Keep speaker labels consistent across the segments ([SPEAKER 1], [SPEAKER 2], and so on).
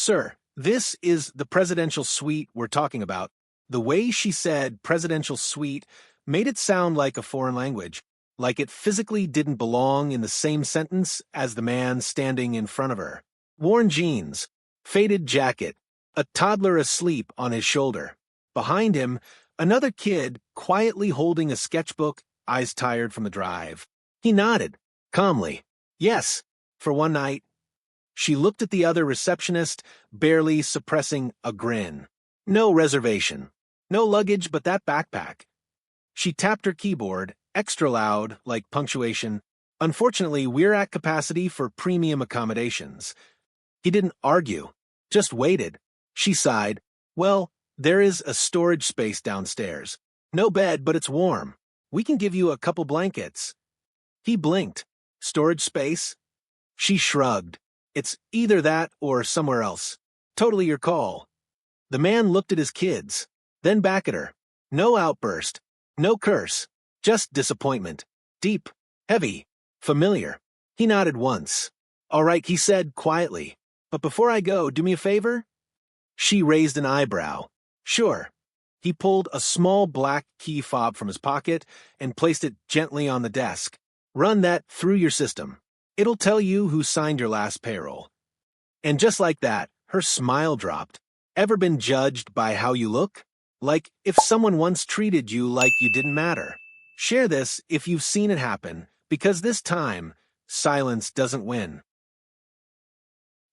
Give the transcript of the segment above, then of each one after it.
[SPEAKER 1] Sir, this is the presidential suite we're talking about. The way she said presidential suite made it sound like a foreign language, like it physically didn't belong in the same sentence as the man standing in front of her. Worn jeans, faded jacket, a toddler asleep on his shoulder. Behind him, another kid quietly holding a sketchbook, eyes tired from the drive. He nodded, calmly. Yes, for one night. She looked at the other receptionist, barely suppressing a grin. No reservation. No luggage but that backpack. She tapped her keyboard, extra loud, like punctuation. Unfortunately, we're at capacity for premium accommodations. He didn't argue, just waited. She sighed. Well, there is a storage space downstairs. No bed, but it's warm. We can give you a couple blankets. He blinked. Storage space? She shrugged. It's either that or somewhere else. Totally your call. The man looked at his kids, then back at her. No outburst, no curse, just disappointment. Deep, heavy, familiar. He nodded once. All right, he said quietly. But before I go, do me a favor? She raised an eyebrow. Sure. He pulled a small black key fob from his pocket and placed it gently on the desk. Run that through your system. It'll tell you who signed your last payroll. And just like that, her smile dropped. Ever been judged by how you look? Like if someone once treated you like you didn't matter. Share this if you've seen it happen, because this time, silence doesn't win.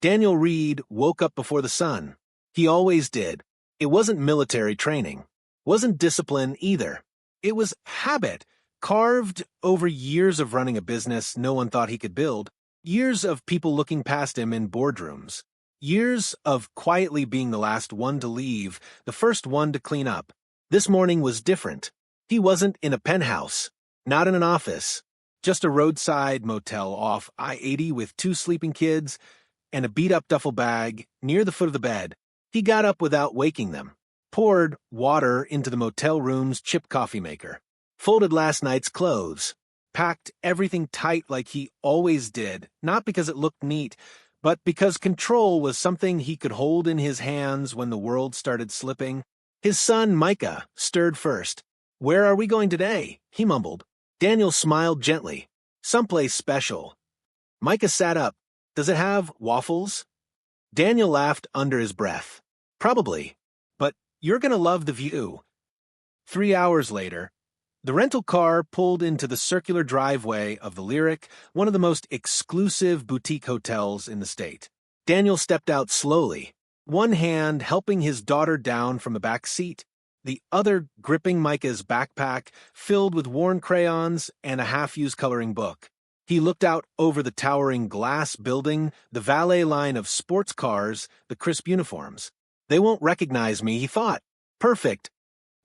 [SPEAKER 1] Daniel Reed woke up before the sun. He always did. It wasn't military training. Wasn't discipline either. It was habit, carved over years of running a business no one thought he could build, years of people looking past him in boardrooms, years of quietly being the last one to leave, the first one to clean up. This morning was different. He wasn't in a penthouse, not in an office, just a roadside motel off I-80 with 2 sleeping kids and a beat-up duffel bag near the foot of the bed. He got up without waking them, poured water into the motel room's chip coffee maker, folded last night's clothes, packed everything tight like he always did, not because it looked neat, but because control was something he could hold in his hands when the world started slipping. His son, Micah, stirred first. Where are we going today? He mumbled. Daniel smiled gently. Someplace special. Micah sat up. Does it have waffles? Daniel laughed under his breath. Probably. But you're gonna love the view. 3 hours later, the rental car pulled into the circular driveway of the Lyric, one of the most exclusive boutique hotels in the state. Daniel stepped out slowly, one hand helping his daughter down from the back seat, the other gripping Micah's backpack filled with worn crayons and a half-used coloring book. He looked out over the towering glass building, the valet line of sports cars, the crisp uniforms. They won't recognize me, he thought. Perfect.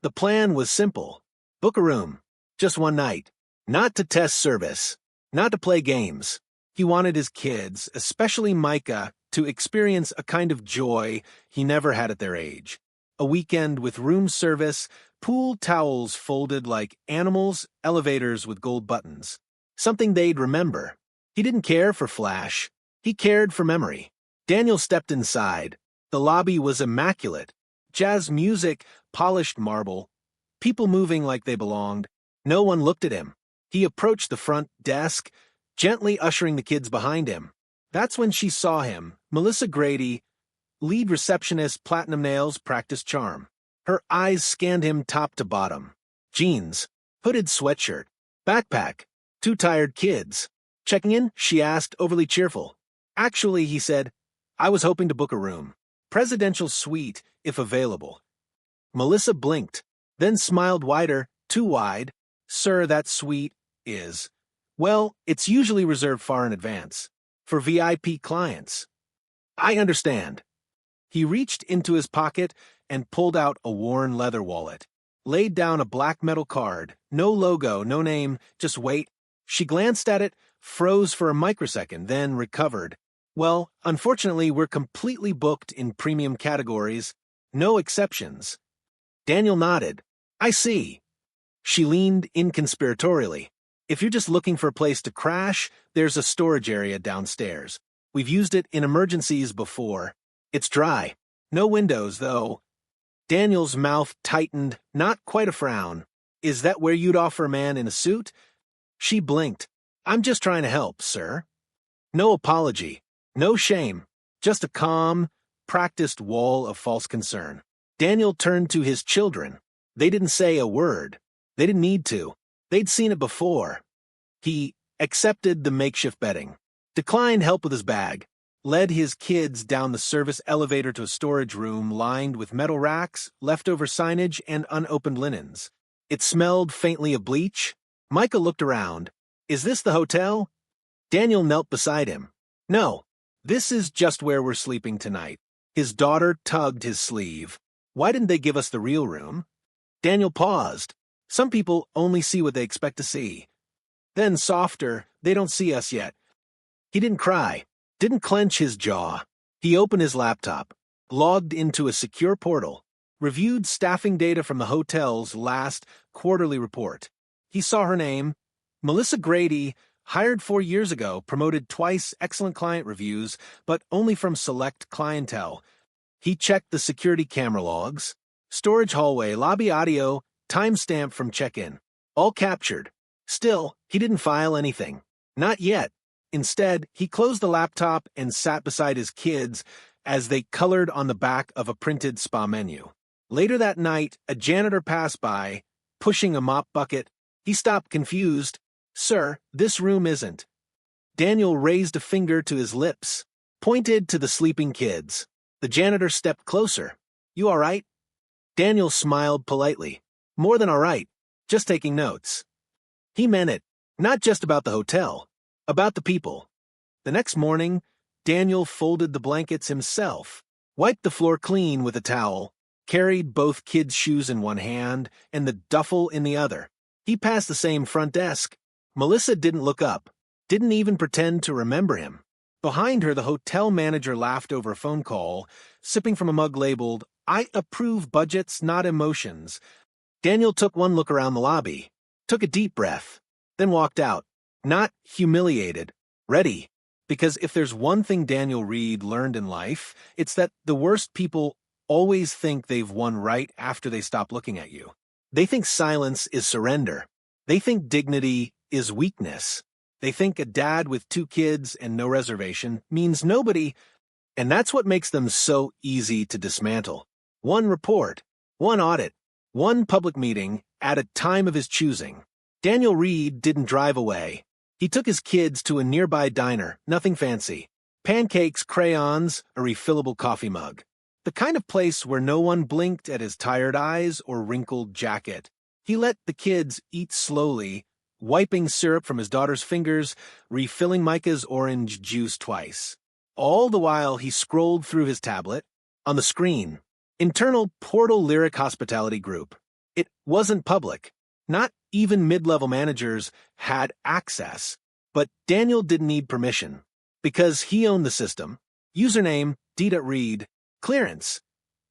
[SPEAKER 1] The plan was simple. Book a room. Just one night. Not to test service. Not to play games. He wanted his kids, especially Micah, to experience a kind of joy he never had at their age. A weekend with room service, pool towels folded like animals, elevators with gold buttons. Something they'd remember. He didn't care for flash. He cared for memory. Daniel stepped inside. The lobby was immaculate. Jazz music, polished marble. People moving like they belonged. No one looked at him. He approached the front desk, gently ushering the kids behind him. That's when she saw him, Melissa Grady, lead receptionist, platinum nails, practice charm. Her eyes scanned him top to bottom. Jeans, hooded sweatshirt, backpack, 2 tired kids. Checking in? She asked, overly cheerful. Actually, he said, I was hoping to book a room. Presidential suite, if available. Melissa blinked, then smiled wider, too wide. Sir, that suite is. Well, it's usually reserved far in advance. For VIP clients. I understand. He reached into his pocket and pulled out a worn leather wallet. Laid down a black metal card. No logo, no name, just wait. She glanced at it, froze for a microsecond, then recovered. Well, unfortunately, we're completely booked in premium categories. No exceptions. Daniel nodded. I see. She leaned inconspiratorially. If you're just looking for a place to crash, there's a storage area downstairs. We've used it in emergencies before. It's dry. No windows, though. Daniel's mouth tightened, not quite a frown. Is that where you'd offer a man in a suit? She blinked. I'm just trying to help, sir. No apology. No shame. Just a calm, practiced wall of false concern. Daniel turned to his children. They didn't say a word. They didn't need to. They'd seen it before. He accepted the makeshift bedding, declined help with his bag, led his kids down the service elevator to a storage room lined with metal racks, leftover signage, and unopened linens. It smelled faintly of bleach. Micah looked around. Is this the hotel? Daniel knelt beside him. No, this is just where we're sleeping tonight. His daughter tugged his sleeve. Why didn't they give us the real room? Daniel paused. Some people only see what they expect to see. Then softer, they don't see us yet. He didn't cry, didn't clench his jaw. He opened his laptop, logged into a secure portal, reviewed staffing data from the hotel's last quarterly report. He saw her name, Melissa Grady, hired 4 years ago, promoted twice, excellent client reviews, but only from select clientele. He checked the security camera logs, storage hallway, lobby audio, timestamp from check-in. All captured. Still, he didn't file anything. Not yet. Instead, he closed the laptop and sat beside his kids as they colored on the back of a printed spa menu. Later that night, a janitor passed by, pushing a mop bucket. He stopped confused. Sir, this room isn't. Daniel raised a finger to his lips, pointed to the sleeping kids. The janitor stepped closer. You all right? Daniel smiled politely. More than all right. Just taking notes. He meant it. Not just about the hotel. About the people. The next morning, Daniel folded the blankets himself, wiped the floor clean with a towel, carried both kids' shoes in one hand and the duffel in the other. He passed the same front desk. Melissa didn't look up, didn't even pretend to remember him. Behind her, the hotel manager laughed over a phone call, sipping from a mug labeled, I approve budgets, not emotions. Daniel took one look around the lobby, took a deep breath, then walked out. Not humiliated, ready. Because if there's one thing Daniel Reed learned in life, it's that the worst people always think they've won right after they stop looking at you. They think silence is surrender. They think dignity is weakness. They think a dad with 2 kids and no reservation means nobody, and that's what makes them so easy to dismantle. One report, one audit, one public meeting at a time of his choosing. Daniel Reed didn't drive away. He took his kids to a nearby diner, nothing fancy. Pancakes, crayons, a refillable coffee mug. The kind of place where no one blinked at his tired eyes or wrinkled jacket. He let the kids eat slowly, wiping syrup from his daughter's fingers, refilling Micah's orange juice twice. All the while he scrolled through his tablet. On the screen, internal Portal Lyric Hospitality Group. It wasn't public. Not even mid-level managers had access, but Daniel didn't need permission, because he owned the system. Username, D.Reed. Clearance.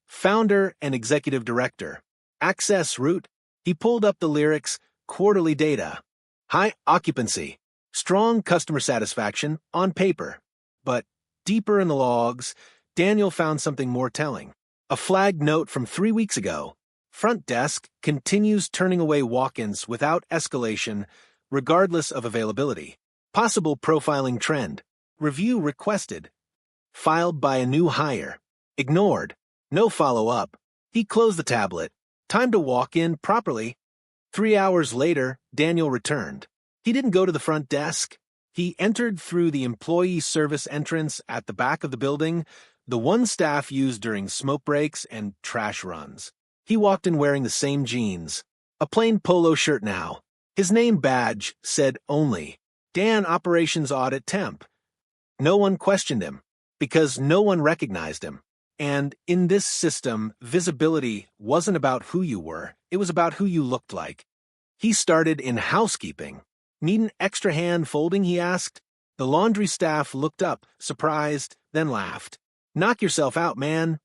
[SPEAKER 1] Founder and executive director. Access route. He pulled up the Lyrics quarterly data. High occupancy. Strong customer satisfaction on paper. But deeper in the logs, Daniel found something more telling. A flagged note from 3 weeks ago. Front desk continues turning away walk-ins without escalation, regardless of availability. Possible profiling trend. Review requested. Filed by a new hire. Ignored. No follow-up. He closed the tablet. Time to walk in properly. 3 hours later, Daniel returned. He didn't go to the front desk. He entered through the employee service entrance at the back of the building, the one staff used during smoke breaks and trash runs. He walked in wearing the same jeans, a plain polo shirt now. His name badge said only, Dan Operations Audit Temp. No one questioned him, because no one recognized him. And in this system, visibility wasn't about who you were, it was about who you looked like. He started in housekeeping. Need an extra hand folding, he asked. The laundry staff looked up, surprised, then laughed. Knock yourself out, man.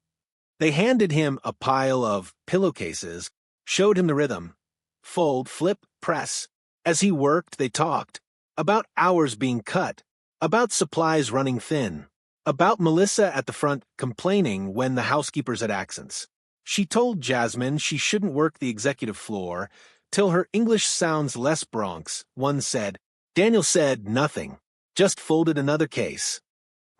[SPEAKER 1] They handed him a pile of pillowcases, showed him the rhythm. Fold, flip, press. As he worked, they talked. About hours being cut. About supplies running thin. About Melissa at the front complaining when the housekeepers had accents. She told Jasmine she shouldn't work the executive floor till her English sounds less Bronx, one said. Daniel said nothing, just folded another case.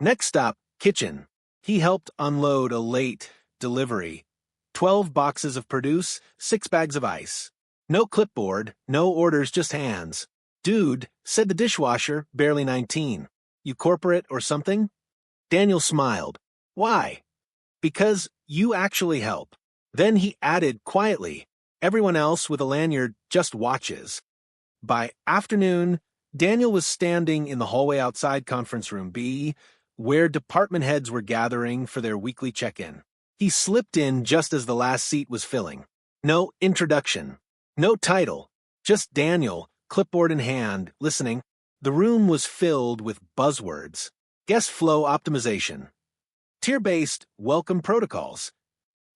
[SPEAKER 1] Next stop, kitchen. He helped unload a late delivery. 12 boxes of produce, 6 bags of ice. No clipboard, no orders, just hands. Dude, said the dishwasher, barely 19. You corporate or something? Daniel smiled. Why? Because you actually help. Then he added quietly, everyone else with a lanyard just watches. By afternoon, Daniel was standing in the hallway outside Conference Room B, where department heads were gathering for their weekly check-in. He slipped in just as the last seat was filling. No introduction. No title. Just Daniel, clipboard in hand, listening. The room was filled with buzzwords. Guest flow optimization. Tier-based welcome protocols.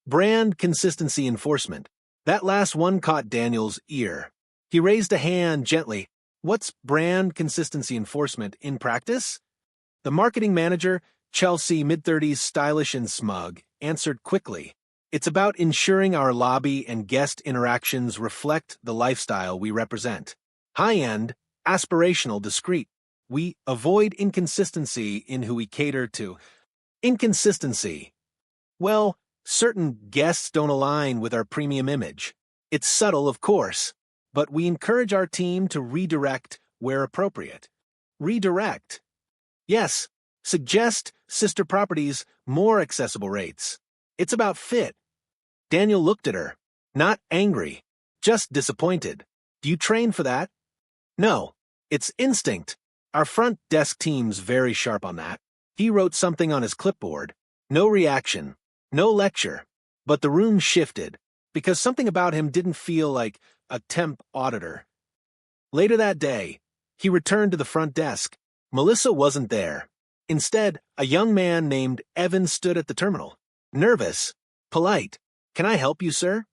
[SPEAKER 1] Brand consistency enforcement. That last one caught Daniel's ear. He raised a hand gently. What's brand consistency enforcement in practice? The marketing manager, Chelsea, mid-30s, stylish and smug, answered quickly. It's about ensuring our lobby and guest interactions reflect the lifestyle we represent. High-end, aspirational, discreet. We avoid inconsistency in who we cater to. Inconsistency. Well, certain guests don't align with our premium image. It's subtle, of course, but we encourage our team to redirect where appropriate. Redirect. Yes, suggest sister properties more accessible rates. It's about fit. Daniel looked at her, not angry, just disappointed. Do you train for that? No, it's instinct. Our front desk team's very sharp on that. He wrote something on his clipboard. No reaction, no lecture. But the room shifted, because something about him didn't feel like a temp auditor. Later that day, he returned to the front desk. Melissa wasn't there. Instead, a young man named Evan stood at the terminal. Nervous, polite. Can I help you, sir?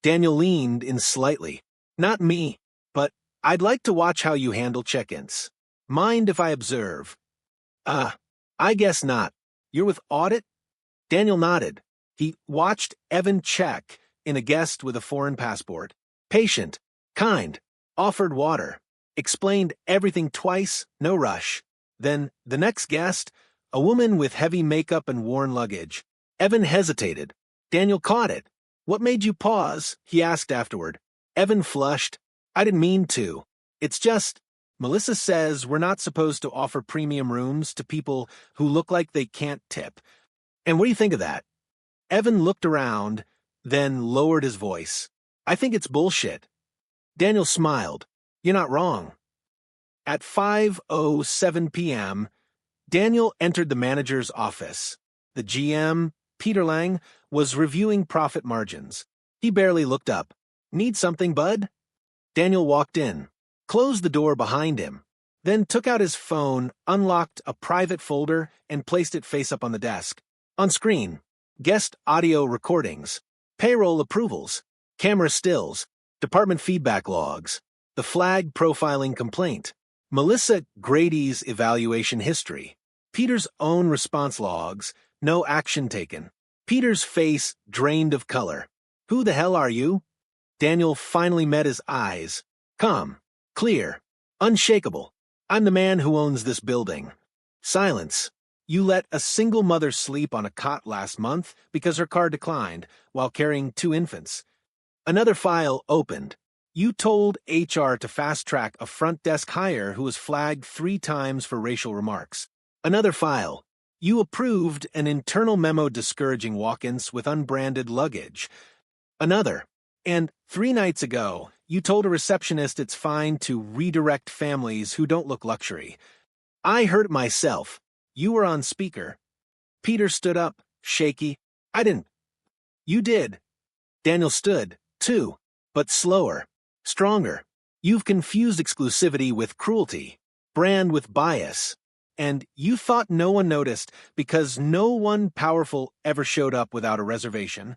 [SPEAKER 1] Daniel leaned in slightly. Not me, but I'd like to watch how you handle check-ins. Mind if I observe? I guess not. You're with audit? Daniel nodded. He watched Evan check in a guest with a foreign passport. Patient, kind, offered water, explained everything twice, no rush. Then, the next guest, a woman with heavy makeup and worn luggage. Evan hesitated. Daniel caught it. What made you pause? He asked afterward. Evan flushed. I didn't mean to. It's just, Melissa says we're not supposed to offer premium rooms to people who look like they can't tip. And what do you think of that? Evan looked around, then lowered his voice. I think it's bullshit. Daniel smiled. You're not wrong. At 5:07 p.m., Daniel entered the manager's office. The GM, Peter Lang, was reviewing profit margins. He barely looked up. Need something, bud? Daniel walked in, closed the door behind him, then took out his phone, unlocked a private folder, and placed it face up on the desk. On screen, guest audio recordings, payroll approvals, camera stills, department feedback logs, the flag profiling complaint, Melissa Grady's evaluation history, Peter's own response logs, no action taken, Peter's face drained of color. Who the hell are you? Daniel finally met his eyes. Calm, clear, unshakable. I'm the man who owns this building. Silence. You let a single mother sleep on a cot last month because her car declined while carrying 2 infants. Another file opened. You told HR to fast-track a front desk hire who was flagged 3 times for racial remarks. Another file. You approved an internal memo discouraging walk-ins with unbranded luggage. Another. And 3 nights ago, you told a receptionist it's fine to redirect families who don't look luxury. I heard it myself. You were on speaker. Peter stood up, shaky. I didn't. You did. Daniel stood, too, but slower, stronger. You've confused exclusivity with cruelty, brand with bias. And you thought no one noticed because no one powerful ever showed up without a reservation.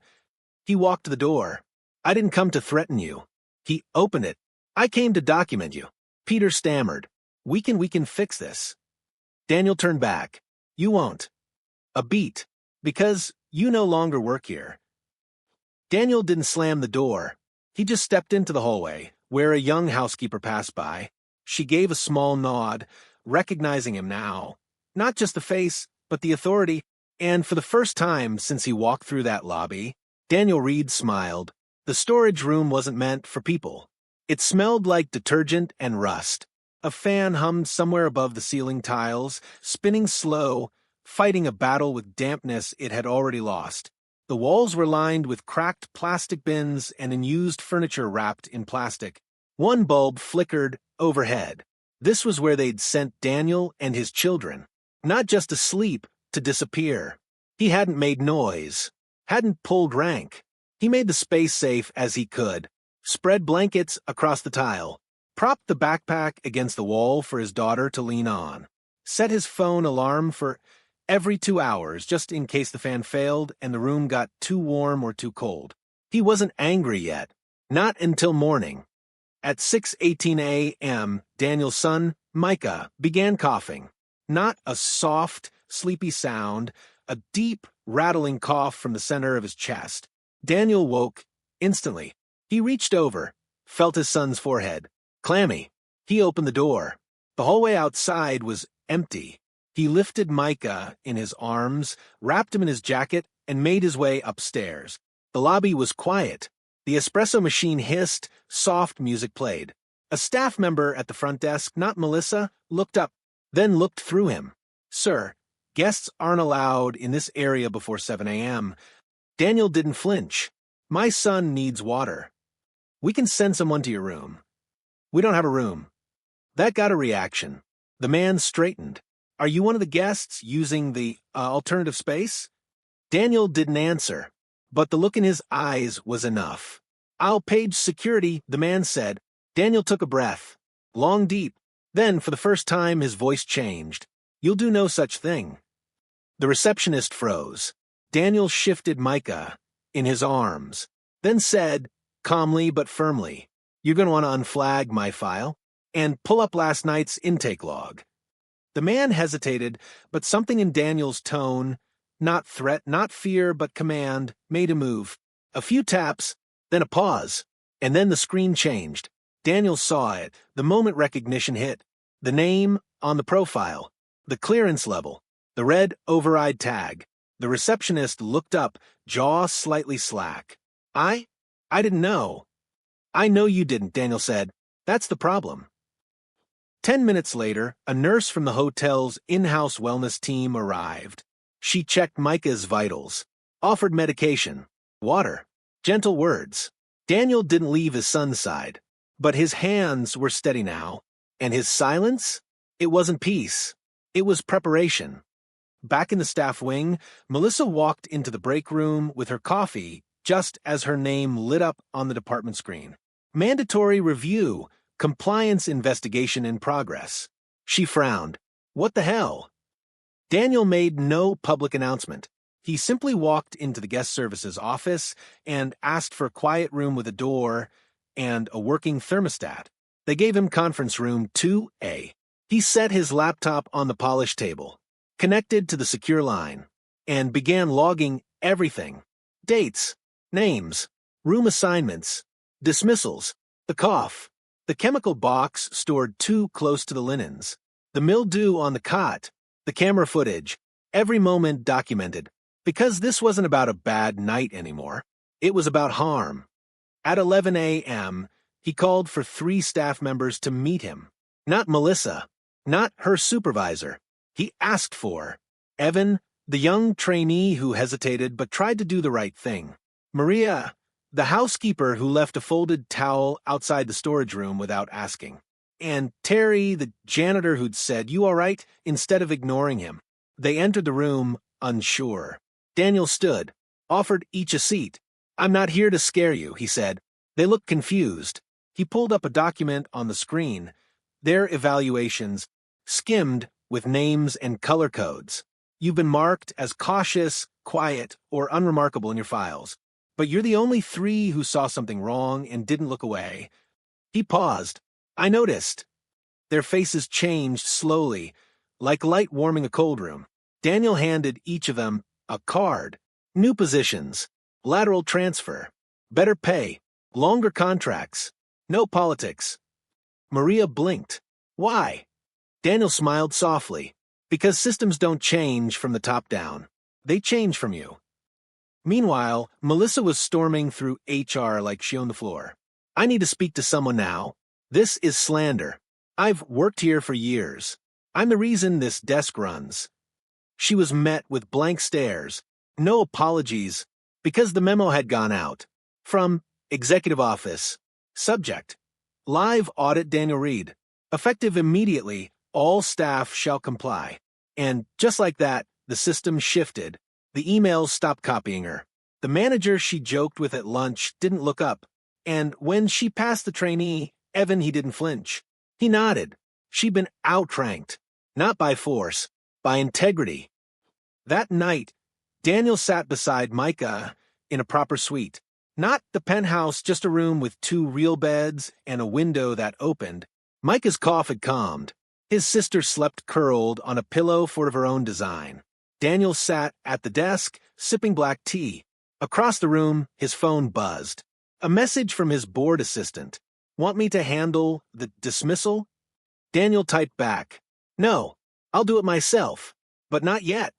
[SPEAKER 1] He walked to the door. I didn't come to threaten you. He opened it. I came to document you. Peter stammered. We can fix this. Daniel turned back. You won't. A beat. Because you no longer work here. Daniel didn't slam the door. He just stepped into the hallway, where a young housekeeper passed by. She gave a small nod, recognizing him now. Not just the face, but the authority, and for the first time since he walked through that lobby, Daniel Reed smiled. The storage room wasn't meant for people. It smelled like detergent and rust. A fan hummed somewhere above the ceiling tiles, spinning slow, fighting a battle with dampness it had already lost. The walls were lined with cracked plastic bins and unused furniture wrapped in plastic. One bulb flickered overhead. This was where they'd sent Daniel and his children. Not just to sleep, to disappear. He hadn't made noise. Hadn't pulled rank. He made the space safe as he could. Spread blankets across the tile. Propped the backpack against the wall for his daughter to lean on. Set his phone alarm for every 2 hours, just in case the fan failed and the room got too warm or too cold. He wasn't angry yet. Not until morning. At 6:18 a.m., Daniel's son, Micah, began coughing. Not a soft, sleepy sound, a deep, rattling cough from the center of his chest. Daniel woke instantly. He reached over, felt his son's forehead. Clammy. He opened the door. The hallway outside was empty. He lifted Micah in his arms, wrapped him in his jacket, and made his way upstairs. The lobby was quiet. The espresso machine hissed, soft music played. A staff member at the front desk, not Melissa, looked up, then looked through him. Sir, guests aren't allowed in this area before 7 a.m. Daniel didn't flinch. My son needs water. We can send someone to your room. We don't have a room. That got a reaction. The man straightened. Are you one of the guests using the alternative space? Daniel didn't answer, but the look in his eyes was enough. I'll page security, the man said. Daniel took a breath. Long, deep. Then, for the first time, his voice changed. You'll do no such thing. The receptionist froze. Daniel shifted Micah in his arms, then said, calmly but firmly, You're going to want to unflag my file and pull up last night's intake log. The man hesitated, but something in Daniel's tone, not threat, not fear, but command, made him move. A few taps, then a pause, and then the screen changed. Daniel saw it. The moment recognition hit. The name on the profile, the clearance level, the red override tag. The receptionist looked up, jaw slightly slack. I didn't know. I know you didn't, Daniel said. That's the problem. 10 minutes later, a nurse from the hotel's in-house wellness team arrived. She checked Micah's vitals, offered medication, water, gentle words. Daniel didn't leave his son's side, but his hands were steady now, and his silence? It wasn't peace. It was preparation. Back in the staff wing, Melissa walked into the break room with her coffee just as her name lit up on the department screen. Mandatory review, compliance investigation in progress. She frowned. What the hell? Daniel made no public announcement. He simply walked into the guest services office and asked for a quiet room with a door and a working thermostat. They gave him conference room 2A. He set his laptop on the polished table, connected to the secure line, and began logging everything. Dates, names, room assignments, dismissals, the cough, the chemical box stored too close to the linens, the mildew on the cot, the camera footage, every moment documented. Because this wasn't about a bad night anymore. It was about harm. At 11 a.m., he called for 3 staff members to meet him. Not Melissa, not her supervisor. He asked for Evan, the young trainee who hesitated but tried to do the right thing. Maria, the housekeeper who left a folded towel outside the storage room without asking. And Terry, the janitor who'd said, "You all right?" instead of ignoring him. They entered the room, unsure. Daniel stood, offered each a seat. "I'm not here to scare you," he said. They looked confused. He pulled up a document on the screen. Their evaluations, skimmed with names and color codes. You've been marked as cautious, quiet, or unremarkable in your files. But you're the only 3 who saw something wrong and didn't look away. He paused. I noticed. Their faces changed slowly, like light warming a cold room. Daniel handed each of them a card. New positions, lateral transfer, better pay, longer contracts, no politics. Maria blinked. Why? Daniel smiled softly. Because systems don't change from the top down. They change from you. Meanwhile, Melissa was storming through HR like she owned the floor. I need to speak to someone now. This is slander. I've worked here for years. I'm the reason this desk runs. She was met with blank stares, no apologies, because the memo had gone out. From Executive Office. Subject. Live audit Daniel Reed. Effective immediately, all staff shall comply. And just like that, the system shifted. The emails stopped copying her. The manager she joked with at lunch didn't look up. And when she passed the trainee, Evan, he didn't flinch. He nodded. She'd been outranked. Not by force, by integrity. That night, Daniel sat beside Micah in a proper suite. Not the penthouse, just a room with 2 real beds and a window that opened. Micah's cough had calmed. His sister slept curled on a pillow of her own design. Daniel sat at the desk, sipping black tea. Across the room, his phone buzzed. A message from his board assistant. Want me to handle the dismissal? Daniel typed back. No, I'll do it myself. But not yet.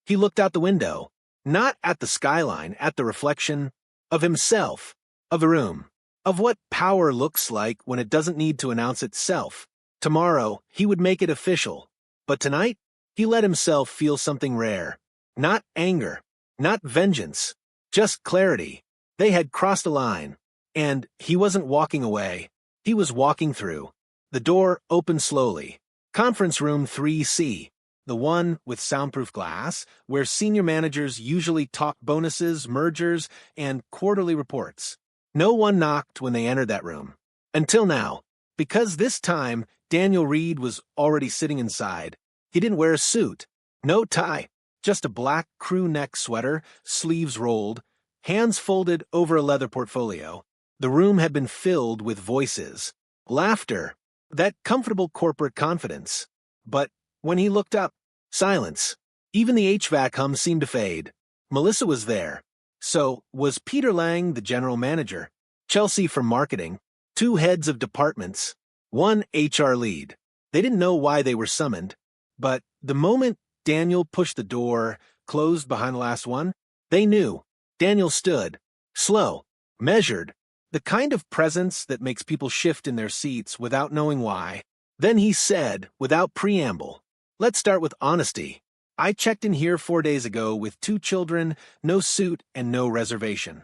[SPEAKER 1] He looked out the window. Not at the skyline, at the reflection of himself, of the room, of what power looks like when it doesn't need to announce itself. Tomorrow, he would make it official. But tonight, he let himself feel something rare. Not anger, not vengeance, just clarity. They had crossed a line, and he wasn't walking away. He was walking through. The door opened slowly. Conference room 3C, the one with soundproof glass, where senior managers usually talk bonuses, mergers, and quarterly reports. No one knocked when they entered that room. Until now, because this time, Daniel Reed was already sitting inside. He didn't wear a suit, no tie, just a black crew neck sweater, sleeves rolled, hands folded over a leather portfolio. The room had been filled with voices, laughter, that comfortable corporate confidence. But when he looked up, silence. Even the HVAC hum seemed to fade. Melissa was there. So was Peter Lang, the general manager, Chelsea from marketing, 2 heads of departments, 1 HR lead. They didn't know why they were summoned, but the moment Daniel pushed the door, closed behind the last one, they knew. Daniel stood, slow, measured, the kind of presence that makes people shift in their seats without knowing why. Then he said, without preamble, let's start with honesty. I checked in here 4 days ago with 2 children, no suit, and no reservation.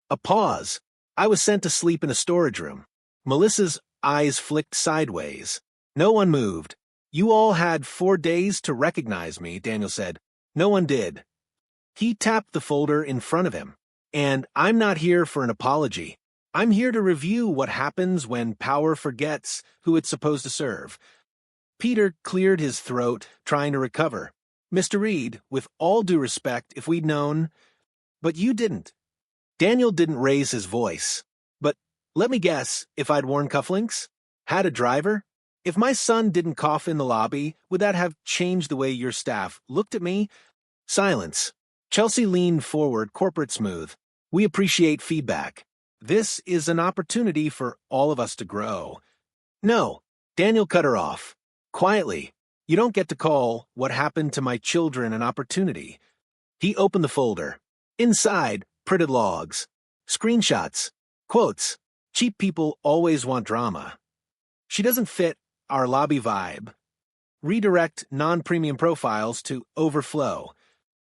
[SPEAKER 1] A pause. I was sent to sleep in a storage room. Melissa's eyes flicked sideways. No one moved. You all had 4 days to recognize me, Daniel said. No one did. He tapped the folder in front of him. And I'm not here for an apology. I'm here to review what happens when power forgets who it's supposed to serve. Peter cleared his throat, trying to recover. Mr. Reed, with all due respect, if we'd known... But you didn't. Daniel didn't raise his voice. But let me guess, if I'd worn cufflinks? Had a driver? If my son didn't cough in the lobby, would that have changed the way your staff looked at me? Silence. Chelsea leaned forward, corporate smooth. We appreciate feedback. This is an opportunity for all of us to grow. No, Daniel cut her off. Quietly. You don't get to call what happened to my children an opportunity. He opened the folder. Inside, printed logs. Screenshots. Quotes. Cheap people always want drama. She doesn't fit our lobby vibe. Redirect non-premium profiles to overflow.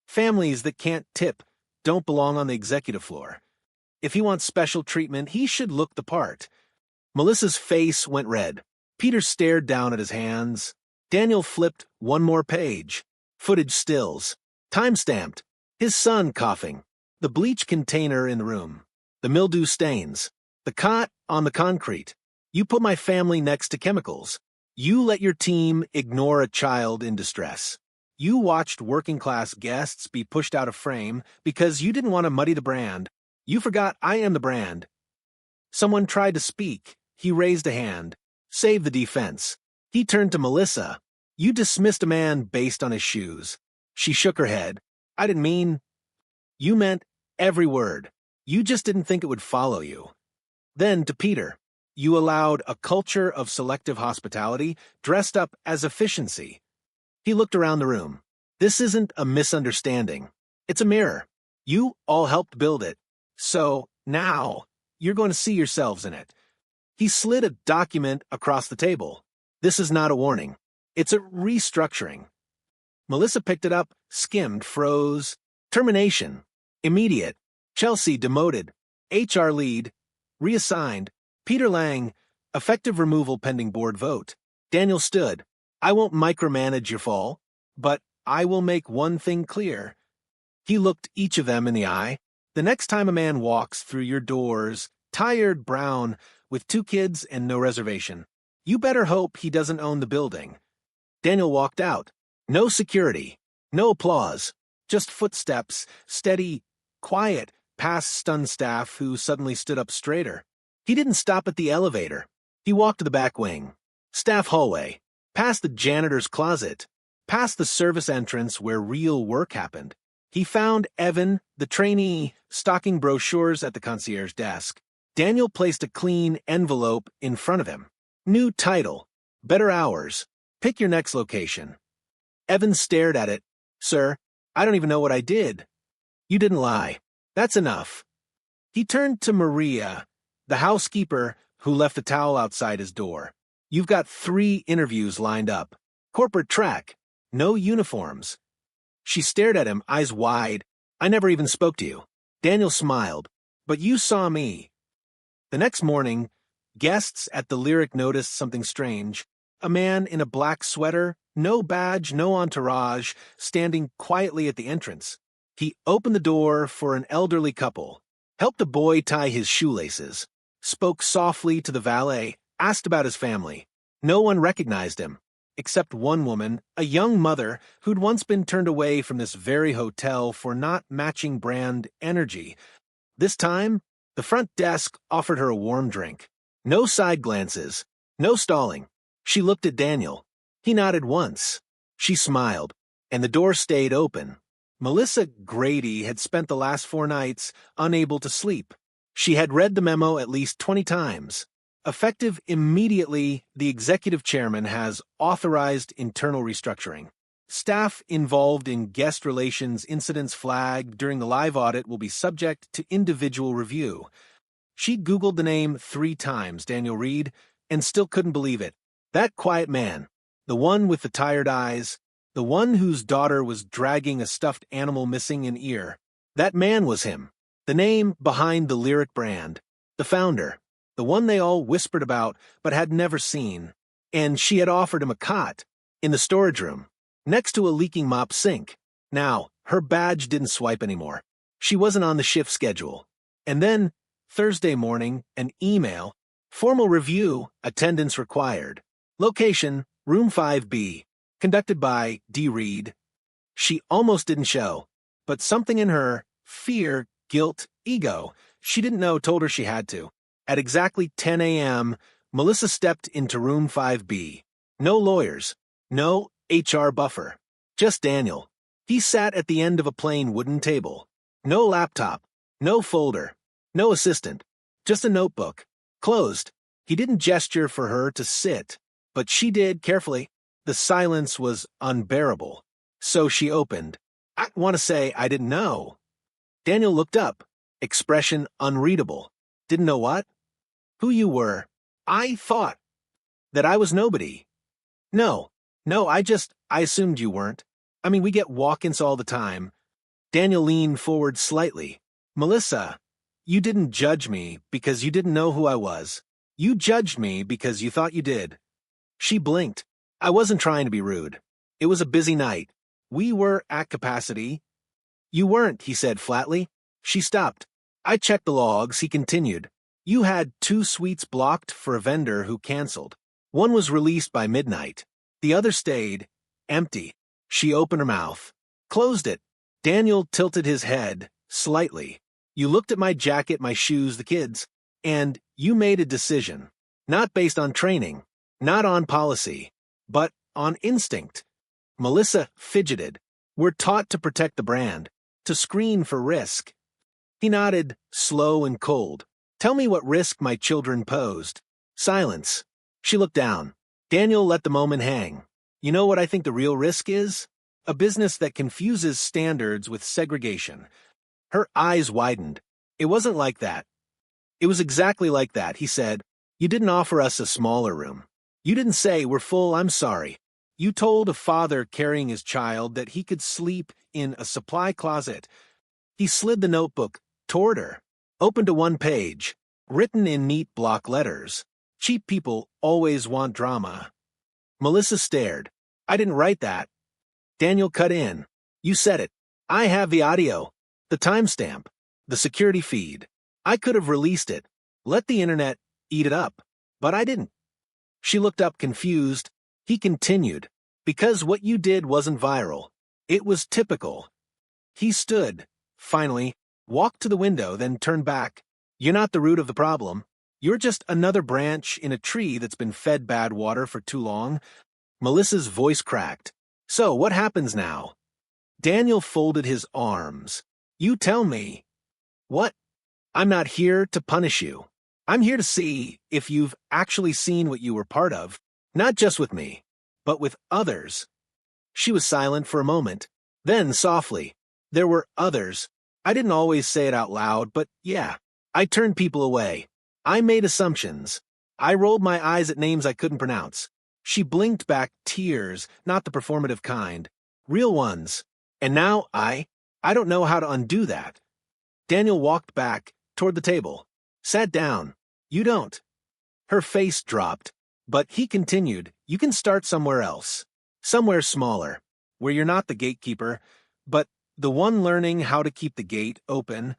[SPEAKER 1] Families that can't tip don't belong on the executive floor. If he wants special treatment, he should look the part. Melissa's face went red. Peter stared down at his hands. Daniel flipped one more page. Footage stills. Time-stamped. His son coughing. The bleach container in the room. The mildew stains. The cot on the concrete. You put my family next to chemicals. You let your team ignore a child in distress. You watched working-class guests be pushed out of frame because you didn't want to muddy the brand. You forgot I am the brand. Someone tried to speak. He raised a hand. Save the defense. He turned to Melissa. You dismissed a man based on his shoes. She shook her head. I didn't mean... You meant every word. You just didn't think it would follow you. Then, to Peter, you allowed a culture of selective hospitality dressed up as efficiency. He looked around the room. This isn't a misunderstanding. It's a mirror. You all helped build it. So, now, you're going to see yourselves in it. He slid a document across the table. This is not a warning. It's a restructuring. Melissa picked it up, skimmed, froze. Termination. Immediate. Chelsea demoted. HR lead. Reassigned. Peter Lang. Effective removal pending board vote. Daniel stood. I won't micromanage your fall, but I will make one thing clear. He looked each of them in the eye. The next time a man walks through your doors, tired, brown, with 2 kids and no reservation, you better hope he doesn't own the building. Daniel walked out. No security. No applause. Just footsteps, steady, quiet, past stunned staff who suddenly stood up straighter. He didn't stop at the elevator. He walked to the back wing. Staff hallway. Past the janitor's closet. Past the service entrance where real work happened. He found Evan, the trainee, stocking brochures at the concierge desk. Daniel placed a clean envelope in front of him. New title. Better hours. Pick your next location. Evan stared at it. Sir, I don't even know what I did. You didn't lie. That's enough. He turned to Maria, the housekeeper who left a towel outside his door. You've got 3 interviews lined up. Corporate track. No uniforms. She stared at him, eyes wide. I never even spoke to you. Daniel smiled. But you saw me. The next morning, guests at the Lyric noticed something strange. A man in a black sweater, no badge, no entourage, standing quietly at the entrance. He opened the door for an elderly couple, helped a boy tie his shoelaces, spoke softly to the valet, asked about his family. No one recognized him, except one woman, a young mother who'd once been turned away from this very hotel for not matching brand energy. This time, the front desk offered her a warm drink. No side glances, no stalling. She looked at Daniel. He nodded once. She smiled, and the door stayed open. Melissa Grady had spent the last 4 nights unable to sleep. She had read the memo at least 20 times. Effective immediately, the executive chairman has authorized internal restructuring. Staff involved in guest relations incidents flagged during the live audit will be subject to individual review. She Googled the name 3 times, Daniel Reed, and still couldn't believe it. That quiet man, the one with the tired eyes, the one whose daughter was dragging a stuffed animal missing an ear. That man was him, the name behind the Lyric brand, the founder, the one they all whispered about but had never seen. And she had offered him a cot in the storage room, next to a leaking mop sink. Now, her badge didn't swipe anymore. She wasn't on the shift schedule. And then, Thursday morning, an email, formal review, attendance required. Location, room 5B, conducted by D. Reed. She almost didn't show, but something in her, fear, guilt, ego, she didn't know told her she had to. At exactly 10 a.m., Melissa stepped into room 5B. No lawyers, no HR buffer, just Daniel. He sat at the end of a plain wooden table. No laptop, no folder, no assistant, just a notebook. Closed. He didn't gesture for her to sit, but she did carefully. The silence was unbearable. So she opened. I want to say I didn't know. Daniel looked up. Expression unreadable. Didn't know what? Who you were. I thought that I was nobody. No, I assumed you weren't. I mean, we get walk-ins all the time. Daniel leaned forward slightly. Melissa, you didn't judge me because you didn't know who I was. You judged me because you thought you did. She blinked. I wasn't trying to be rude. It was a busy night. We were at capacity. You weren't, he said flatly. She stopped. I checked the logs, he continued. You had 2 suites blocked for a vendor who canceled. One was released by midnight. The other stayed empty. She opened her mouth, closed it. Daniel tilted his head slightly. You looked at my jacket, my shoes, the kids, and you made a decision. Not based on training, not on policy, but on instinct. Melissa fidgeted. We're taught to protect the brand, to screen for risk. He nodded, slow and cold. Tell me what risk my children posed. Silence. She looked down. Daniel let the moment hang. You know what I think the real risk is? A business that confuses standards with segregation. Her eyes widened. It wasn't like that. It was exactly like that, he said. You didn't offer us a smaller room. You didn't say, we're full, I'm sorry. You told a father carrying his child that he could sleep in a supply closet. He slid the notebook toward her, opened to one page, written in neat block letters. Cheap people always want drama. Melissa stared. I didn't write that. Daniel cut in. You said it. I have the audio, the timestamp, the security feed. I could have released it, let the internet eat it up, but I didn't. She looked up confused. He continued, because what you did wasn't viral. It was typical. He stood, finally, walked to the window, then turned back. You're not the root of the problem. You're just another branch in a tree that's been fed bad water for too long. Melissa's voice cracked. So, what happens now? Daniel folded his arms. You tell me. What? I'm not here to punish you. I'm here to see if you've actually seen what you were part of, not just with me, but with others. She was silent for a moment. Then, softly, there were others. I didn't always say it out loud, but yeah, I turned people away. I made assumptions. I rolled my eyes at names I couldn't pronounce. She blinked back tears, not the performative kind, real ones. And now I don't know how to undo that. Daniel walked back toward the table, sat down. You don't. Her face dropped, but he continued, you can start somewhere else, somewhere smaller, where you're not the gatekeeper, but the one learning how to keep the gate open.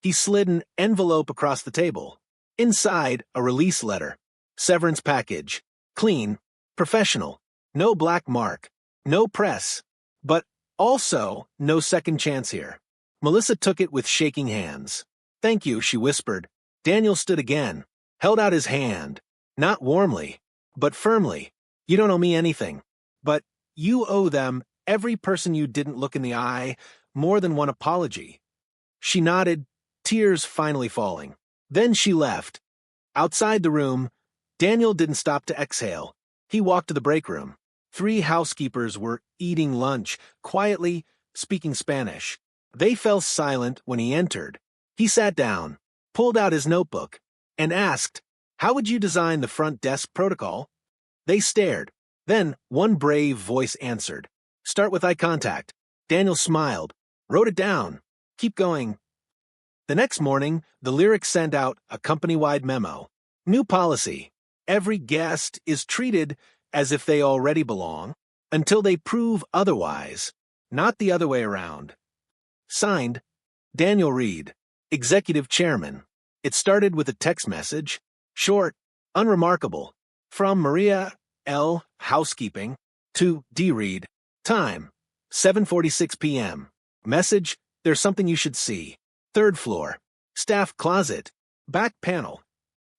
[SPEAKER 1] He slid an envelope across the table. Inside, a release letter. Severance package. Clean. Professional. No black mark. No press. But also, no second chance here. Melissa took it with shaking hands. Thank you, she whispered. Daniel stood again, held out his hand. Not warmly, but firmly. You don't owe me anything. But you owe them, every person you didn't look in the eye, more than one apology. She nodded, tears finally falling. Then she left. Outside the room, Daniel didn't stop to exhale. He walked to the break room. 3 housekeepers were eating lunch, quietly speaking Spanish. They fell silent when he entered. He sat down, pulled out his notebook, and asked, how would you design the front desk protocol? They stared. Then one brave voice answered. Start with eye contact. Daniel smiled, wrote it down. Keep going. The next morning, the Lyric sent out a company-wide memo. New policy. Every guest is treated as if they already belong, until they prove otherwise, not the other way around. Signed, Daniel Reed, Executive Chairman. It started with a text message, short, unremarkable, from Maria L. Housekeeping to D. Reed. Time, 7:46 p.m. Message, there's something you should see. 3rd floor. Staff closet. Back panel.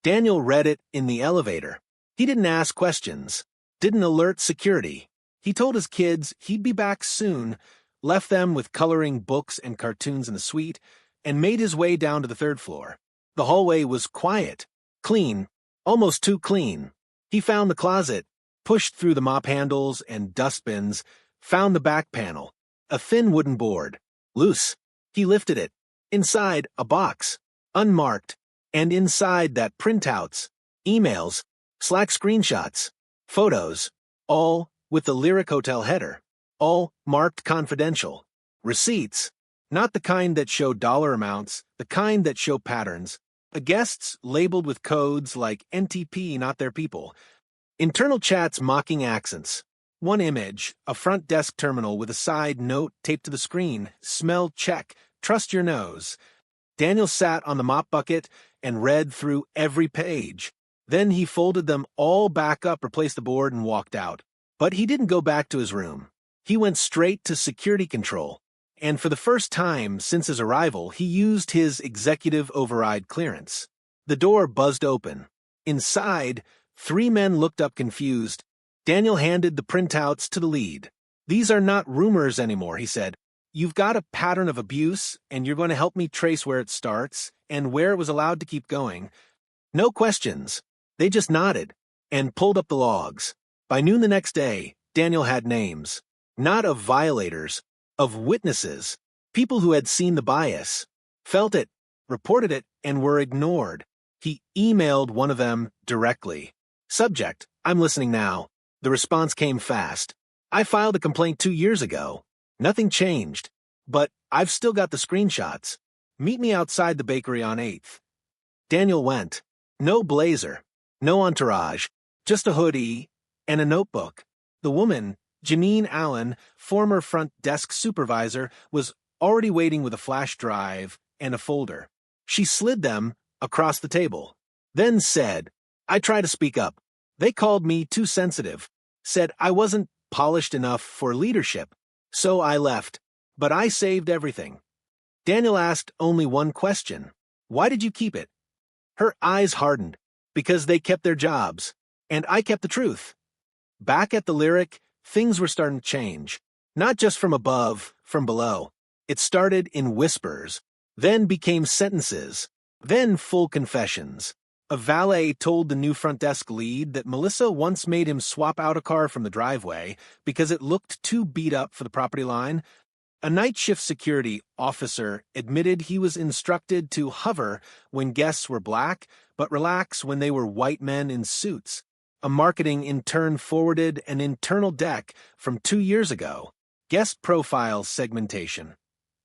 [SPEAKER 1] Daniel read it in the elevator. He didn't ask questions. Didn't alert security. He told his kids he'd be back soon, left them with coloring books and cartoons in the suite, and made his way down to the 3rd floor. The hallway was quiet, clean, almost too clean. He found the closet, pushed through the mop handles and dustbins, found the back panel, a thin wooden board, loose. He lifted it. Inside, a box, unmarked, and inside that printouts, emails, Slack screenshots, photos, all with the Lyric Hotel header, all marked confidential. Receipts, not the kind that show dollar amounts, the kind that show patterns. The guests labeled with codes like NTP, not their people. Internal chats mocking accents. One image, a front desk terminal with a side note taped to the screen. Smell check. Trust your nose. Daniel sat on the mop bucket and read through every page. Then he folded them all back up, replaced the board, and walked out. But he didn't go back to his room. He went straight to security control. And for the first time since his arrival, he used his executive override clearance. The door buzzed open. Inside, 3 men looked up confused. Daniel handed the printouts to the lead. These are not rumors anymore, he said. You've got a pattern of abuse, and you're going to help me trace where it starts and where it was allowed to keep going. No questions. They just nodded and pulled up the logs. By noon the next day, Daniel had names. Not of violators, of witnesses. People who had seen the bias, felt it, reported it, and were ignored. He emailed one of them directly. Subject, I'm listening now. The response came fast. I filed a complaint 2 years ago. Nothing changed. But I've still got the screenshots. Meet me outside the bakery on 8th. Daniel went. No blazer. No entourage. Just a hoodie and a notebook. The woman, Janine Allen, former front desk supervisor, was already waiting with a flash drive and a folder. She slid them across the table. Then said, I tried to speak up. They called me too sensitive. Said I wasn't polished enough for leadership. So I left. But I saved everything. Daniel asked only one question. Why did you keep it? Her eyes hardened. Because they kept their jobs. And I kept the truth. Back at the Lyric, things were starting to change. Not just from above, from below. It started in whispers, then became sentences, then full confessions. A valet told the new front desk lead that Melissa once made him swap out a car from the driveway because it looked too beat up for the property line. A night shift security officer admitted he was instructed to hover when guests were black, but relax when they were white men in suits. A marketing intern forwarded an internal deck from 2 years ago. Guest profile segmentation.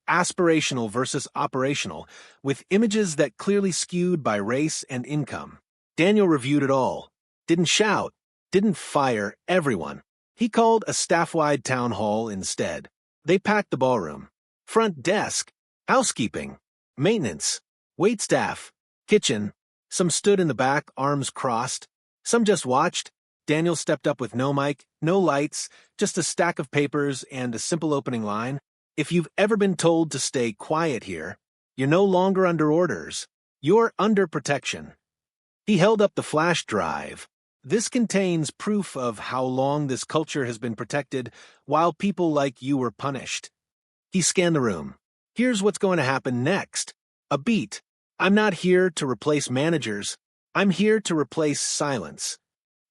[SPEAKER 1] Aspirational versus operational, with images that clearly skewed by race and income. Daniel reviewed it all. Didn't shout. Didn't fire everyone. He called a staff-wide town hall instead. They packed the ballroom. Front desk, housekeeping, maintenance, waitstaff, kitchen. Some stood in the back, arms crossed. Some just watched. Daniel stepped up with no mic, no lights, just a stack of papers and a simple opening line. If you've ever been told to stay quiet here, you're no longer under orders. You're under protection. He held up the flash drive. This contains proof of how long this culture has been protected while people like you were punished. He scanned the room. Here's what's going to happen next. A beat. I'm not here to replace managers. I'm here to replace silence.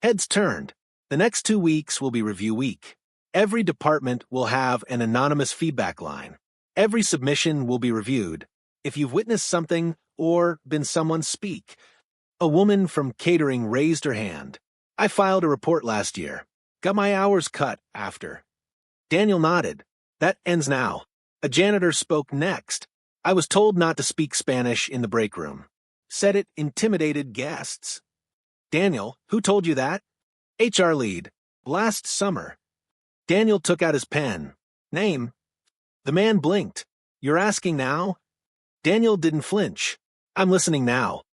[SPEAKER 1] Heads turned. The next 2 weeks will be review week. Every department will have an anonymous feedback line. Every submission will be reviewed. If you've witnessed something or been someone speak. A woman from catering raised her hand. I filed a report last year. Got my hours cut after. Daniel nodded. That ends now. A janitor spoke next. I was told not to speak Spanish in the break room. Said it intimidated guests. Daniel, who told you that? HR lead. Last summer. Daniel took out his pen. Name. The man blinked. You're asking now? Daniel didn't flinch. I'm listening now.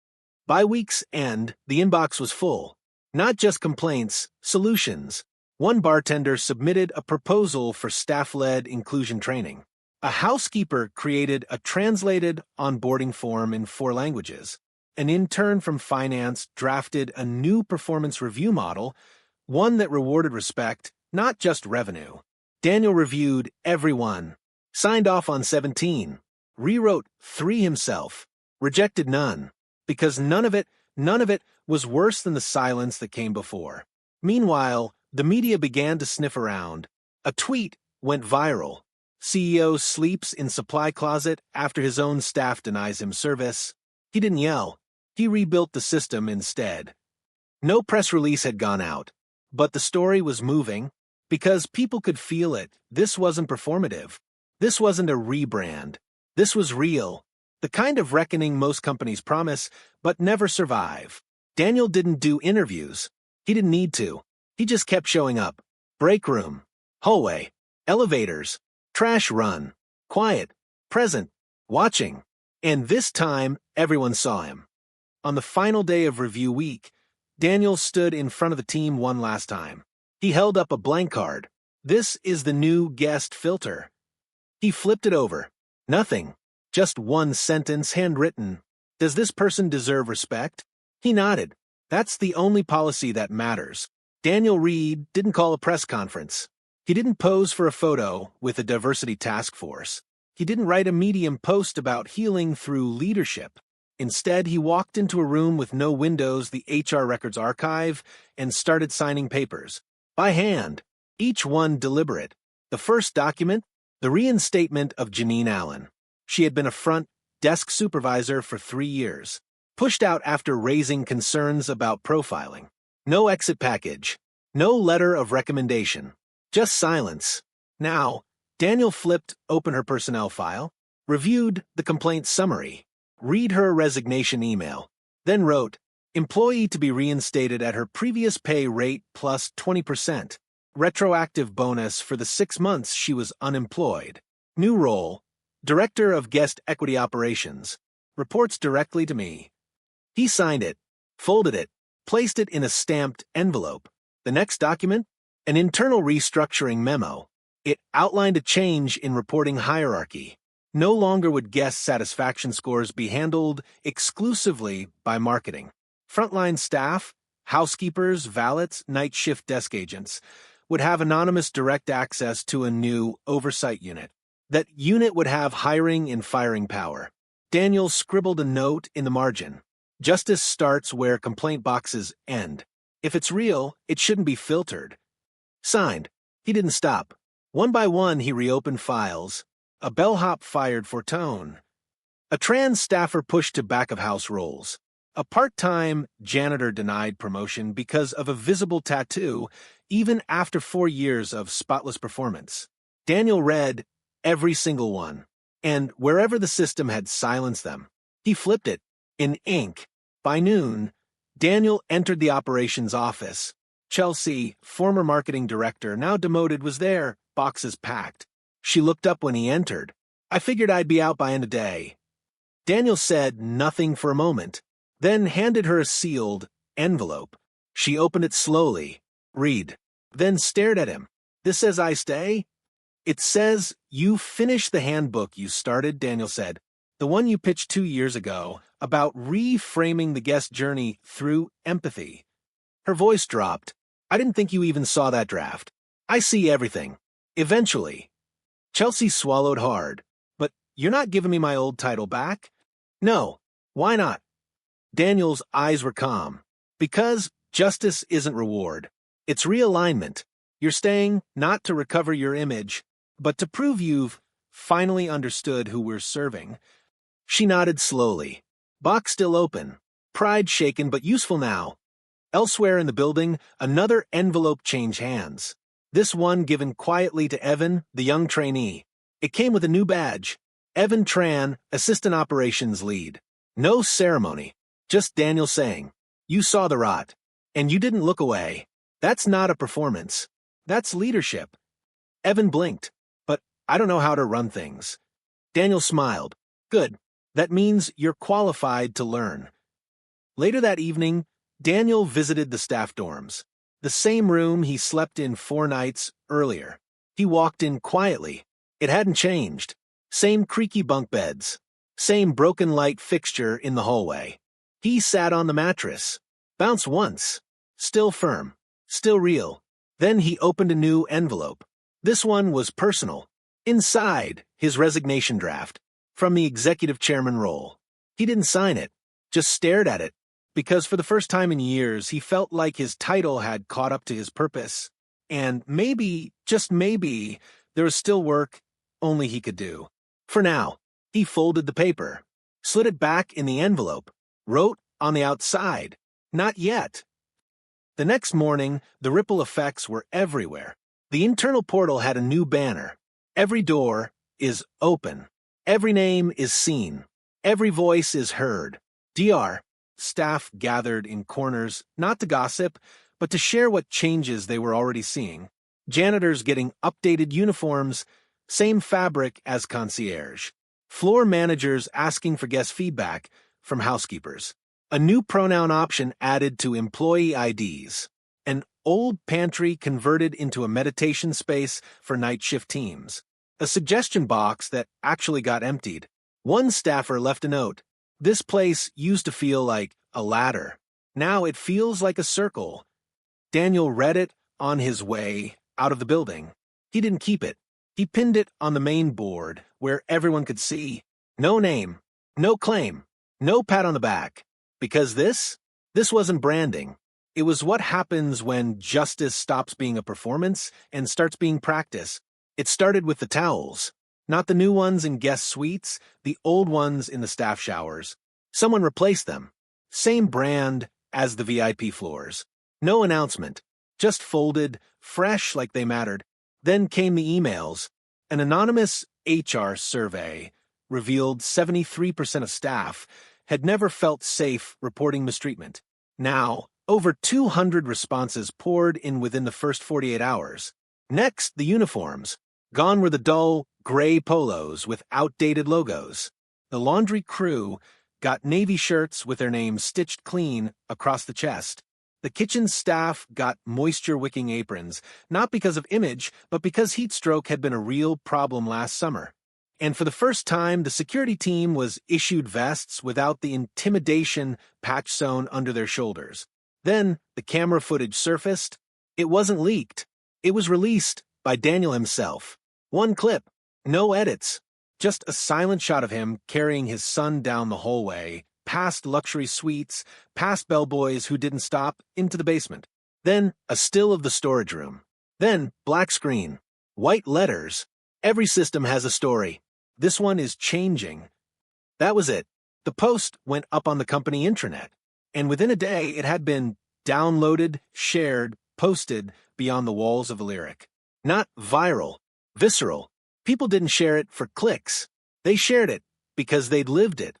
[SPEAKER 1] By week's end, the inbox was full. Not just complaints, solutions. One bartender submitted a proposal for staff-led inclusion training. A housekeeper created a translated onboarding form in 4 languages. An intern from finance drafted a new performance review model, one that rewarded respect, not just revenue. Daniel reviewed everyone, signed off on 17, rewrote 3 himself, rejected none, because none of it was worse than the silence that came before. Meanwhile, the media began to sniff around. A tweet went viral. CEO sleeps in supply closet after his own staff denies him service. He didn't yell. He rebuilt the system instead. No press release had gone out, but the story was moving because people could feel it. This wasn't performative. This wasn't a rebrand. This was real. The kind of reckoning most companies promise, but never survive. Daniel didn't do interviews. He didn't need to. He just kept showing up. Break room, hallway, elevators, trash run, quiet, present, watching. And this time, everyone saw him. On the final day of review week, Daniel stood in front of the team one last time. He held up a blank card. This is the new guest filter. He flipped it over. Nothing. Just one sentence handwritten. Does this person deserve respect? He nodded. That's the only policy that matters. Daniel Reed didn't call a press conference. He didn't pose for a photo with a diversity task force. He didn't write a Medium post about healing through leadership. Instead, he walked into a room with no windows, the HR records archive, and started signing papers. By hand, each one deliberate. The first document, the reinstatement of Janine Allen. She had been a front desk supervisor for 3 years. Pushed out after raising concerns about profiling. No exit package. No letter of recommendation. Just silence. Now, Daniel flipped open her personnel file, reviewed the complaint summary, read her resignation email, then wrote, employee to be reinstated at her previous pay rate plus 20%, retroactive bonus for the 6 months she was unemployed. New role, Director of Guest Equity Operations, reports directly to me. He signed it, folded it, placed it in a stamped envelope. The next document? An internal restructuring memo. It outlined a change in reporting hierarchy. No longer would guest satisfaction scores be handled exclusively by marketing. Frontline staff, housekeepers, valets, night shift desk agents, would have anonymous direct access to a new oversight unit. That unit would have hiring and firing power. Daniel scribbled a note in the margin. Justice starts where complaint boxes end. If it's real, it shouldn't be filtered. Signed. He didn't stop. One by one, he reopened files. A bellhop fired for tone. A trans staffer pushed to back-of-house roles. A part-time janitor denied promotion because of a visible tattoo, even after 4 years of spotless performance. Daniel read every single one, and wherever the system had silenced them, he flipped it in ink. By noon, Daniel entered the operations office. Chelsea, former marketing director, now demoted, was there, boxes packed. She looked up when he entered. I figured I'd be out by end of day. Daniel said nothing for a moment, then handed her a sealed envelope. She opened it slowly, read, then stared at him. This says I stay? It says you finished the handbook you started, Daniel said. The one you pitched 2 years ago about reframing the guest journey through empathy. Her voice dropped. I didn't think you even saw that draft. I see everything. Eventually. Chelsea swallowed hard. But you're not giving me my old title back? No. Why not? Daniel's eyes were calm. Because justice isn't reward. It's realignment. You're staying not to recover your image, but to prove you've finally understood who we're serving. She nodded slowly. Box still open. Pride shaken but useful now. Elsewhere in the building, another envelope changed hands. This one given quietly to Evan, the young trainee. It came with a new badge. Evan Tran, Assistant Operations Lead. No ceremony. Just Daniel saying, you saw the rot. And you didn't look away. That's not a performance. That's leadership. Evan blinked. But I don't know how to run things. Daniel smiled. Good. That means you're qualified to learn. Later that evening, Daniel visited the staff dorms. The same room he slept in 4 nights earlier. He walked in quietly. It hadn't changed. Same creaky bunk beds. Same broken light fixture in the hallway. He sat on the mattress. Bounced once. Still firm. Still real. Then he opened a new envelope. This one was personal. Inside, his resignation draft. From the executive chairman role. He didn't sign it. Just stared at it. Because for the first time in years, he felt like his title had caught up to his purpose. And maybe, just maybe, there was still work only he could do. For now, he folded the paper, slid it back in the envelope, wrote on the outside, not yet. The next morning, the ripple effects were everywhere. The internal portal had a new banner. Every door is open. Every name is seen. Every voice is heard. DR. Staff gathered in corners, not to gossip, but to share what changes they were already seeing. Janitors getting updated uniforms, same fabric as concierge. Floor managers asking for guest feedback from housekeepers. A new pronoun option added to employee IDs. An old pantry converted into a meditation space for night shift teams. A suggestion box that actually got emptied. One staffer left a note. This place used to feel like a ladder. Now it feels like a circle. Daniel read it on his way out of the building. He didn't keep it. He pinned it on the main board where everyone could see. No name, no claim, no pat on the back. Because this wasn't branding. It was what happens when justice stops being a performance and starts being practice. It started with the towels. Not the new ones in guest suites, the old ones in the staff showers. Someone replaced them. Same brand as the VIP floors. No announcement. Just folded, fresh like they mattered. Then came the emails. An anonymous HR survey revealed 73% of staff had never felt safe reporting mistreatment. Now, over 200 responses poured in within the first 48 hours. Next, the uniforms. Gone were the dull, gray polos with outdated logos. The laundry crew got navy shirts with their names stitched clean across the chest. The kitchen staff got moisture-wicking aprons, not because of image, but because heat stroke had been a real problem last summer. And for the first time, the security team was issued vests without the intimidation patch sewn under their shoulders. Then, the camera footage surfaced. It wasn't leaked. It was released by Daniel himself. One clip, no edits, just a silent shot of him carrying his son down the hallway, past luxury suites, past bellboys who didn't stop, into the basement. Then, a still of the storage room. Then, black screen. White letters. Every system has a story. This one is changing. That was it. The post went up on the company intranet. And within a day, it had been downloaded, shared, posted beyond the walls of Lyric. Not viral, visceral. People didn't share it for clicks. They shared it because they'd lived it.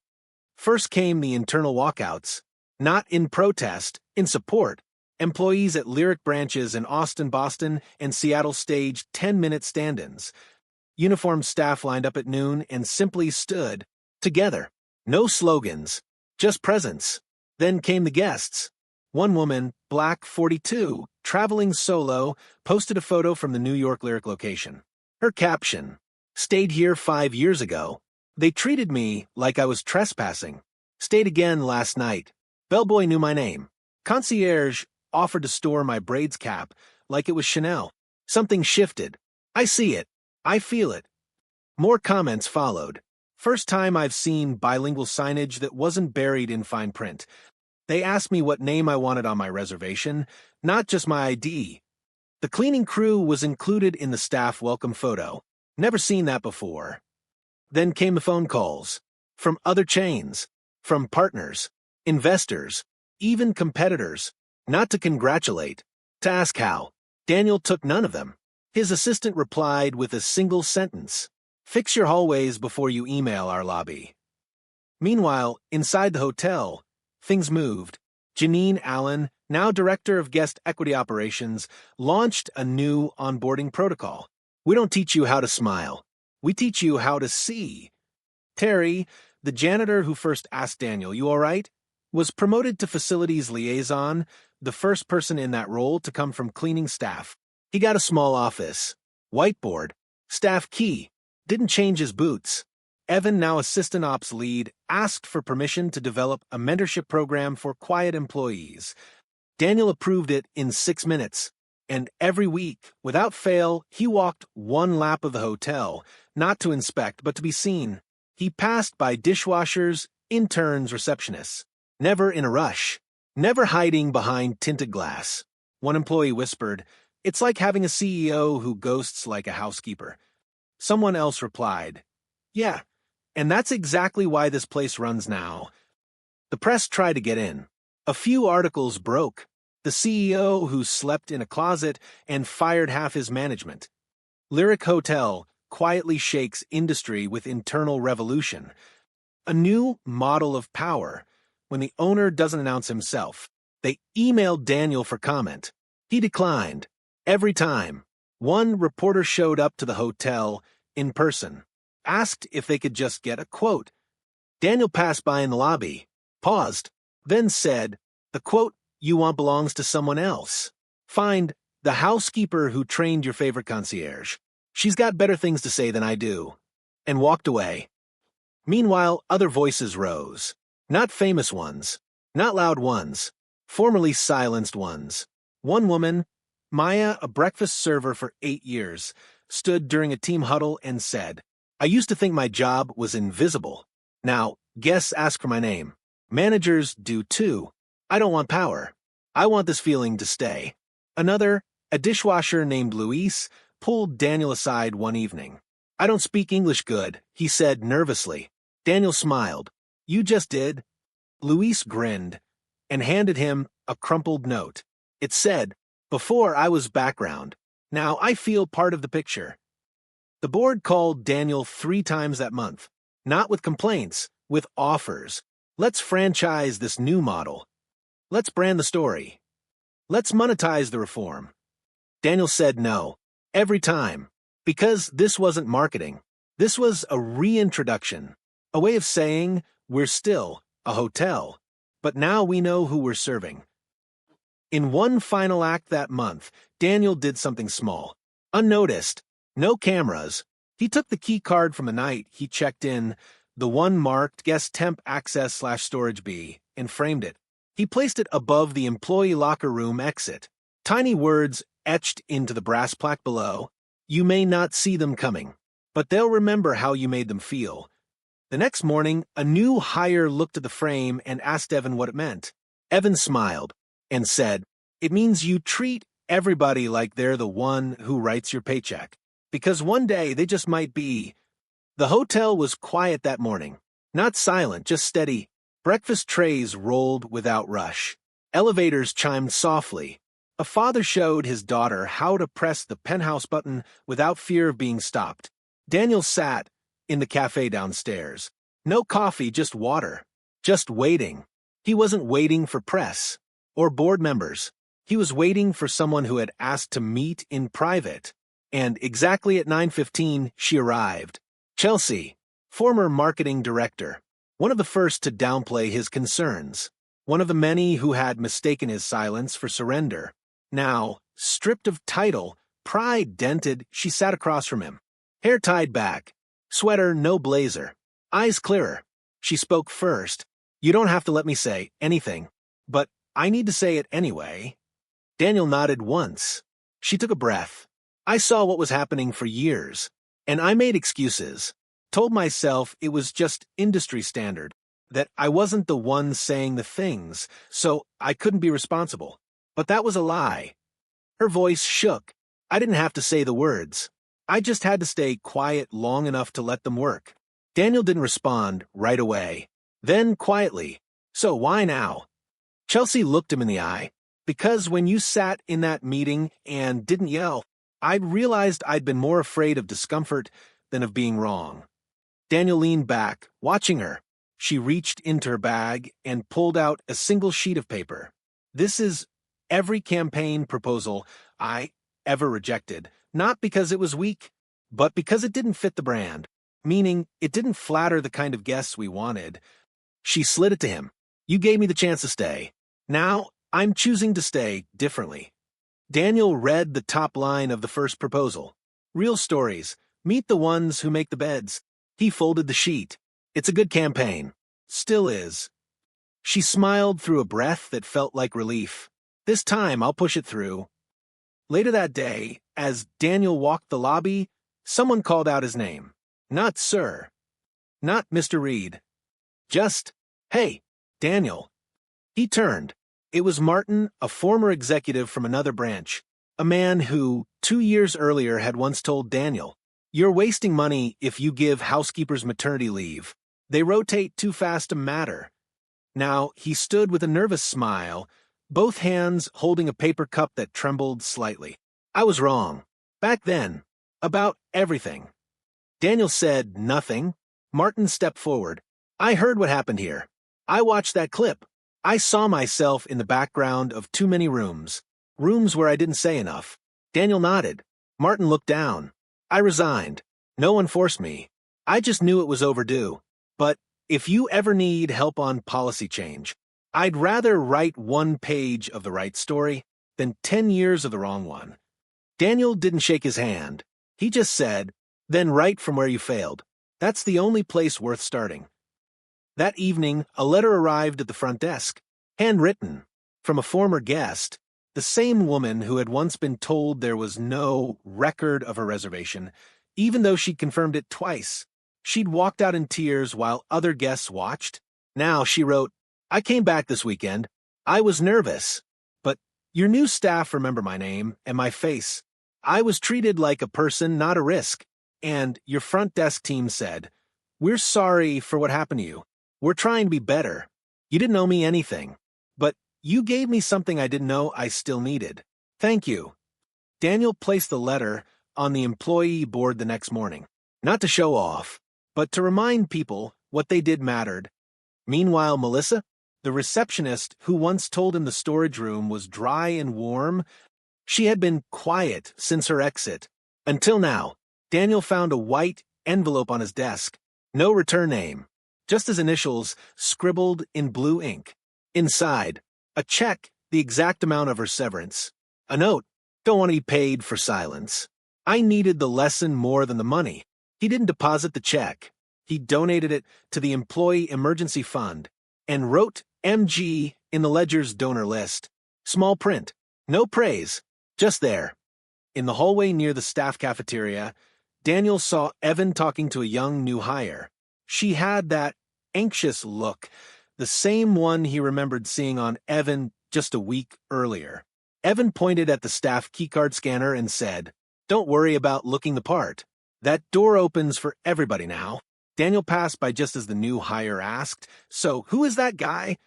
[SPEAKER 1] First came the internal walkouts. Not in protest, in support. Employees at Lyric branches in Austin, Boston, and Seattle staged 10-minute stand-ins. Uniformed staff lined up at noon and simply stood together. No slogans, just presence. Then came the guests. One woman, Black 42, traveling solo, posted a photo from the New York Lyric location. Her caption, "Stayed here 5 years ago. They treated me like I was trespassing. Stayed again last night. Bellboy knew my name. Concierge offered to store my braids cap like it was Chanel. Something shifted. I see it. I feel it." More comments followed. First time I've seen bilingual signage that wasn't buried in fine print. They asked me what name I wanted on my reservation, not just my ID. The cleaning crew was included in the staff welcome photo. Never seen that before. Then came the phone calls. From other chains. From partners. Investors. Even competitors. Not to congratulate. To ask how. Daniel took none of them. His assistant replied with a single sentence. "Fix your hallways before you email our lobby." Meanwhile, inside the hotel, things moved. Janine Allen, now Director of Guest Equity Operations, launched a new onboarding protocol. "We don't teach you how to smile. We teach you how to see." Terry, the janitor who first asked Daniel, "You all right?" was promoted to facilities liaison, the first person in that role to come from cleaning staff. He got a small office. Whiteboard. Staff key. Didn't change his boots. Evan, now assistant ops lead, asked for permission to develop a mentorship program for quiet employees. Daniel approved it in 6 minutes. And every week, without fail, he walked one lap of the hotel, not to inspect, but to be seen. He passed by dishwashers, interns, receptionists. Never in a rush. Never hiding behind tinted glass. One employee whispered, "It's like having a CEO who ghosts like a housekeeper." Someone else replied, "Yeah, and that's exactly why this place runs now." The press tried to get in. A few articles broke. The CEO who slept in a closet and fired half his management. Lyric Hotel quietly shakes industry with internal revolution. A new model of power. When the owner doesn't announce himself, they emailed Daniel for comment. He declined. Every time. One reporter showed up to the hotel in person. Asked if they could just get a quote. Daniel passed by in the lobby. Paused. Then said, "The quote you want belongs to someone else. Find the housekeeper who trained your favorite concierge. She's got better things to say than I do." And walked away. Meanwhile, other voices rose. Not famous ones. Not loud ones. Formerly silenced ones. One woman, Maya, a breakfast server for 8 years, stood during a team huddle and said, "I used to think my job was invisible. Now, guests ask for my name. Managers do too. I don't want power. I want this feeling to stay." Another, a dishwasher named Luis, pulled Daniel aside one evening. "I don't speak English good," he said nervously. Daniel smiled. "You just did." Luis grinned and handed him a crumpled note. It said, "Before I was background. Now I feel part of the picture." The board called Daniel 3 times that month. Not with complaints, with offers. "Let's franchise this new model. Let's brand the story. Let's monetize the reform." Daniel said no, every time, because this wasn't marketing. This was a reintroduction, a way of saying we're still a hotel, but now we know who we're serving. In one final act that month, Daniel did something small. Unnoticed, no cameras. He took the key card from the night he checked in, the one marked Guest Temp Access/Storage B, and framed it. He placed it above the employee locker room exit. Tiny words etched into the brass plaque below. "You may not see them coming, but they'll remember how you made them feel." The next morning, a new hire looked at the frame and asked Evan what it meant. Evan smiled and said, "It means you treat everybody like they're the one who writes your paycheck, because one day they just might be." The hotel was quiet that morning. Not silent, just steady. Breakfast trays rolled without rush. Elevators chimed softly. A father showed his daughter how to press the penthouse button without fear of being stopped. Daniel sat in the cafe downstairs. No coffee, just water. Just waiting. He wasn't waiting for press or board members. He was waiting for someone who had asked to meet in private. And exactly at 9:15, she arrived. Chelsea, former marketing director. One of the first to downplay his concerns. One of the many who had mistaken his silence for surrender. Now, stripped of title, pride dented, she sat across from him. Hair tied back. Sweater, no blazer. Eyes clearer. She spoke first. "You don't have to let me say anything, but I need to say it anyway." Daniel nodded once. She took a breath. "I saw what was happening for years, and I made excuses. Told myself it was just industry standard, that I wasn't the one saying the things, so I couldn't be responsible. But that was a lie." Her voice shook. "I didn't have to say the words. I just had to stay quiet long enough to let them work." Daniel didn't respond right away. Then quietly, "So why now?" Chelsea looked him in the eye. "Because when you sat in that meeting and didn't yell, I realized I'd been more afraid of discomfort than of being wrong." Daniel leaned back, watching her. She reached into her bag and pulled out a single sheet of paper. "This is every campaign proposal I ever rejected, not because it was weak, but because it didn't fit the brand, meaning it didn't flatter the kind of guests we wanted." She slid it to him. "You gave me the chance to stay. Now I'm choosing to stay differently." Daniel read the top line of the first proposal. "Real stories. Meet the ones who make the beds." He folded the sheet. "It's a good campaign. Still is." She smiled through a breath that felt like relief. "This time I'll push it through." Later that day, as Daniel walked the lobby, someone called out his name. Not Sir. Not Mr. Reed. Just, "Hey, Daniel." He turned. It was Martin, a former executive from another branch, a man who, 2 years earlier, had once told Daniel, "You're wasting money if you give housekeepers maternity leave. They rotate too fast to matter." Now he stood with a nervous smile, both hands holding a paper cup that trembled slightly. "I was wrong. Back then. About everything." Daniel said nothing. Martin stepped forward. "I heard what happened here. I watched that clip. I saw myself in the background of too many rooms. Rooms where I didn't say enough." Daniel nodded. Martin looked down. "I resigned. No one forced me. I just knew it was overdue. But if you ever need help on policy change, I'd rather write 1 page of the right story than 10 years of the wrong one." Daniel didn't shake his hand. He just said, "Then write from where you failed. That's the only place worth starting." That evening, a letter arrived at the front desk, handwritten, from a former guest. The same woman who had once been told there was no record of her reservation, even though she'd confirmed it twice. She'd walked out in tears while other guests watched. Now she wrote, "I came back this weekend. I was nervous. But your new staff remember my name and my face. I was treated like a person, not a risk. And your front desk team said, 'We're sorry for what happened to you. We're trying to be better. You didn't owe me anything. But you gave me something I didn't know I still needed. Thank you.'" Daniel placed the letter on the employee board the next morning, not to show off, but to remind people what they did mattered. Meanwhile, Melissa, the receptionist who once told him the storage room was dry and warm, she had been quiet since her exit. Until now, Daniel found a white envelope on his desk. No return name, just his initials scribbled in blue ink. Inside, a check, the exact amount of her severance. A note, "Don't want to be paid for silence." I needed the lesson more than the money. He didn't deposit the check. He donated it to the Employee Emergency Fund and wrote MG in the ledger's donor list. Small print. No praise. Just there. In the hallway near the staff cafeteria, Daniel saw Evan talking to a young new hire. She had that anxious look, the same one he remembered seeing on Evan just a week earlier. Evan pointed at the staff keycard scanner and said, "Don't worry about looking the part. That door opens for everybody now." Daniel passed by just as the new hire asked, "So, who is that guy?"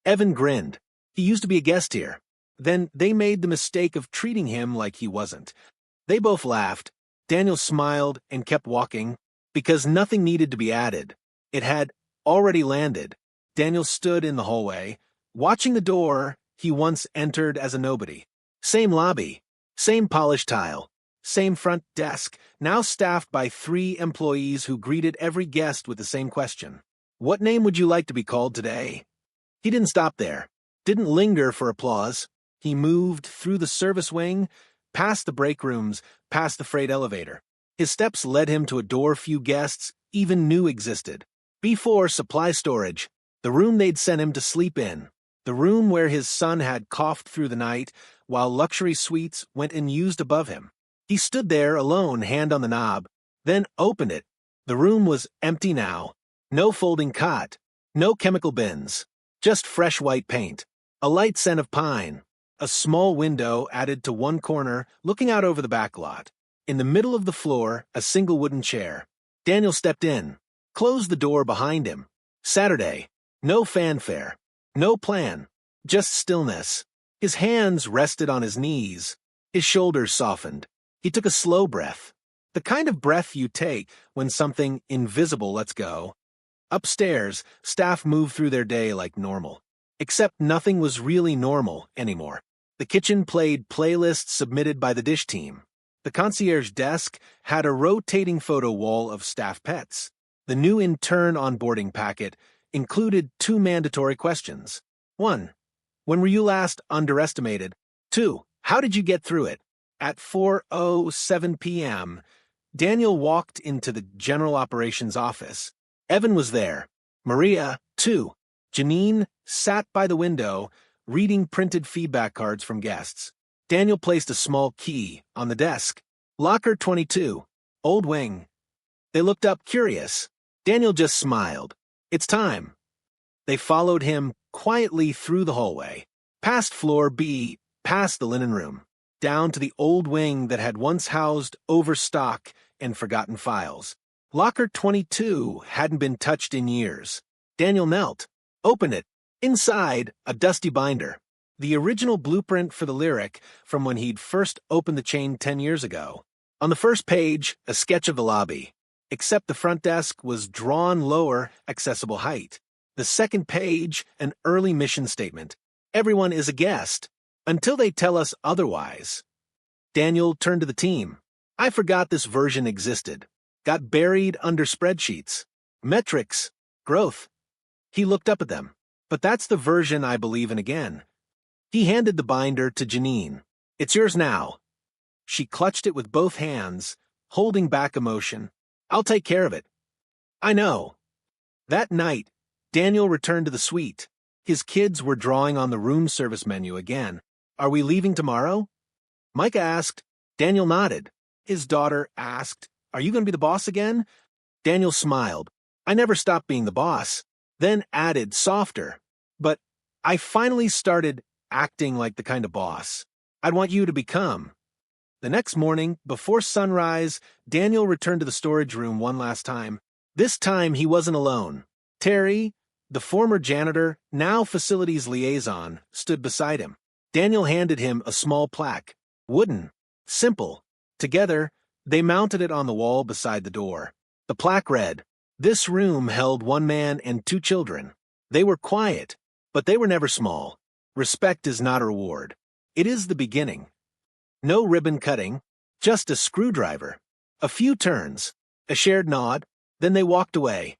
[SPEAKER 1] Evan grinned. He used to be a guest here. Then they made the mistake of treating him like he wasn't. They both laughed. Daniel smiled and kept walking, because nothing needed to be added. It had already landed. Daniel stood in the hallway, watching the door he once entered as a nobody. Same lobby, same polished tile, same front desk, now staffed by 3 employees who greeted every guest with the same question. "What name would you like to be called today?" He didn't stop there, didn't linger for applause. He moved through the service wing, past the break rooms, past the freight elevator. His steps led him to a door few guests even knew existed. B4 Supply Storage, the room they'd sent him to sleep in, the room where his son had coughed through the night while luxury suites went unused above him. He stood there alone, hand on the knob, then opened it. The room was empty now. No folding cot, no chemical bins, just fresh white paint, a light scent of pine, a small window added to one corner looking out over the back lot. In the middle of the floor, a single wooden chair. Daniel stepped in, closed the door behind him. Saturday, no fanfare, no plan, just stillness. His hands rested on his knees. His shoulders softened. He took a slow breath, the kind of breath you take when something invisible lets go. Upstairs, staff moved through their day like normal. Except nothing was really normal anymore. The kitchen played playlists submitted by the dish team. The concierge desk had a rotating photo wall of staff pets. The new intern onboarding packet included 2 mandatory questions. 1. When were you last underestimated? 2. How did you get through it? At 4:07 p.m., Daniel walked into the general operations office. Evan was there. Maria, too. Janine sat by the window, reading printed feedback cards from guests. Daniel placed a small key on the desk. Locker 22, old wing. They looked up curious. Daniel just smiled. "It's time." They followed him quietly through the hallway, past floor B, past the linen room, down to the old wing that had once housed overstock and forgotten files. Locker 22 hadn't been touched in years. Daniel knelt, opened it. Inside, a dusty binder. The original blueprint for the lyric from when he'd first opened the chain 10 years ago. On the first page, a sketch of the lobby, except the front desk was drawn lower, accessible height. The second page, an early mission statement. Everyone is a guest, until they tell us otherwise. Daniel turned to the team. "I forgot this version existed. Got buried under spreadsheets. Metrics. Growth." He looked up at them. "But that's the version I believe in again." He handed the binder to Janine. "It's yours now." She clutched it with both hands, holding back emotion. "I'll take care of it." "I know." That night, Daniel returned to the suite. His kids were drawing on the room service menu again. Are we leaving tomorrow? Micah asked. Daniel nodded. His daughter asked, Are you going to be the boss again? Daniel smiled. I never stopped being the boss. Then added, softer. But I finally started acting like the kind of boss I'd want you to become. The next morning, before sunrise, Daniel returned to the storage room one last time. This time he wasn't alone. Terry, the former janitor, now facilities liaison, stood beside him. Daniel handed him a small plaque. Wooden. Simple. Together, they mounted it on the wall beside the door. The plaque read, This room held one man and two children. They were quiet, but they were never small. Respect is not a reward. It is the beginning. No ribbon cutting, just a screwdriver. A few turns, a shared nod, then they walked away.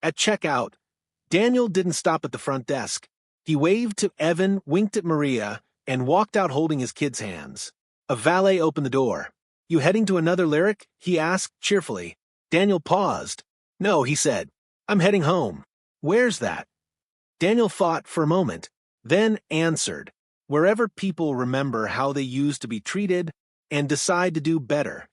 [SPEAKER 1] At checkout, Daniel didn't stop at the front desk. He waved to Evan, winked at Maria, and walked out holding his kids' hands. A valet opened the door. You heading to another lyric? He asked cheerfully. Daniel paused. No, he said. I'm heading home. Where's that? Daniel thought for a moment, then answered. Wherever people remember how they used to be treated and decide to do better.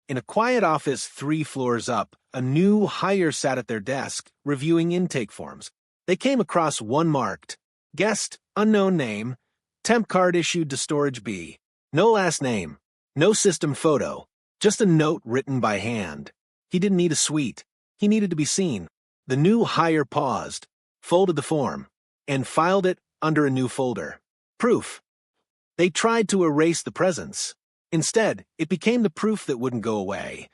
[SPEAKER 1] In a quiet office 3 floors up, a new hire sat at their desk, reviewing intake forms. They came across one marked, Guest, unknown name, temp card issued to Storage B. No last name, no system photo, just a note written by hand. He didn't need a suite. He needed to be seen. The new hire paused, folded the form, and filed it under a new folder. Proof. They tried to erase the presence. Instead, it became the proof that wouldn't go away.